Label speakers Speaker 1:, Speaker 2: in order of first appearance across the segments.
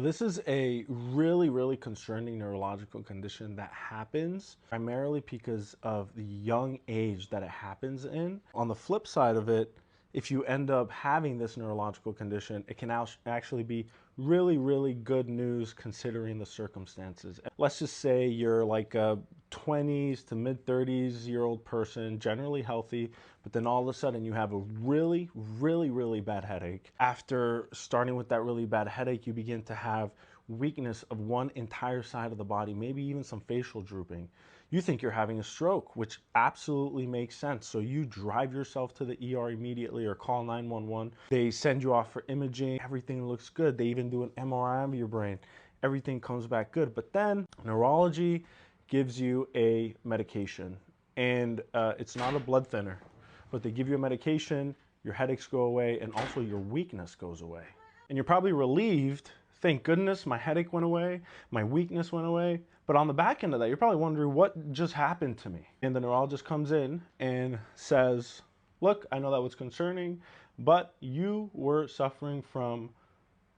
Speaker 1: This is a really concerning neurological condition that happens primarily because of the young age that it happens in. On the flip side of it, if you end up having this neurological condition, it can actually be really good news considering the circumstances. Let's just say you're like a 20s to mid 30s year old person, generally healthy, but then all of a sudden you have a really bad headache. After starting with that really bad headache, you begin to have weakness of one entire side of the body, maybe even some facial drooping. You think you're having a stroke, which absolutely makes sense. So you drive yourself to the ER immediately or call 911. They send you off for imaging. Everything looks good. They even do an MRI of your brain. Everything comes back good. But then neurology gives you a medication, and it's not a blood thinner, but they give you a medication, your headaches go away, and also your weakness goes away. And you're probably relieved. Thank goodness my headache went away, my weakness went away. But on the back end of that, you're probably wondering what just happened to me. And the neurologist comes in and says, look, I know that was concerning, but you were suffering from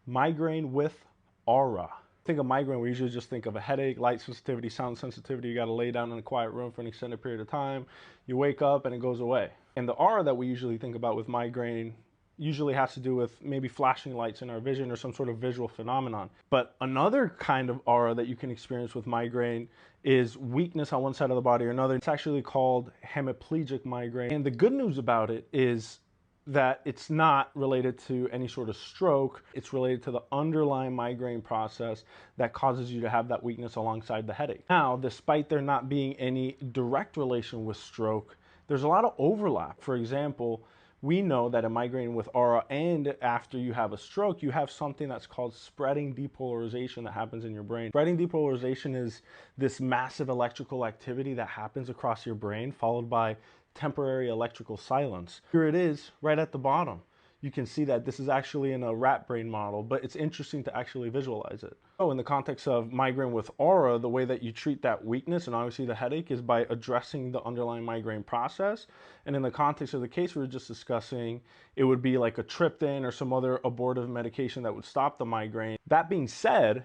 Speaker 1: migraine with aura. Think of migraine, we usually just think of a headache, light sensitivity, sound sensitivity. You got to lay down in a quiet room for an extended period of time. You wake up and it goes away. And the aura that we usually think about with migraine usually has to do with maybe flashing lights in our vision or some sort of visual phenomenon. But another kind of aura that you can experience with migraine is weakness on one side of the body or another. It's actually called hemiplegic migraine. And the good news about it is that it's not related to any sort of stroke. It's related to the underlying migraine process that causes you to have that weakness alongside the headache. Now, despite there not being any direct relation with stroke, there's a lot of overlap. For example, we know that a migraine with aura and after you have a stroke, you have something that's called spreading depolarization that happens in your brain. Spreading depolarization is this massive electrical activity that happens across your brain, followed by temporary electrical silence. Here it is right at the bottom. You can see that this is actually in a rat brain model, but it's interesting to actually visualize it. So in the context of migraine with aura, the way that you treat that weakness and obviously the headache is by addressing the underlying migraine process. And in the context of the case we were just discussing, it would be like a triptan or some other abortive medication that would stop the migraine. That being said,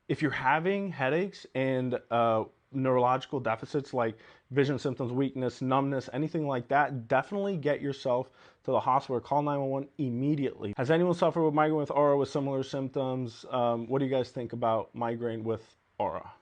Speaker 1: if you're having headaches and neurological deficits like vision symptoms, weakness, numbness, anything like that, definitely get yourself to the hospital or call 911 immediately. Has anyone suffered with migraine with aura with similar symptoms? What do you guys think about migraine with aura?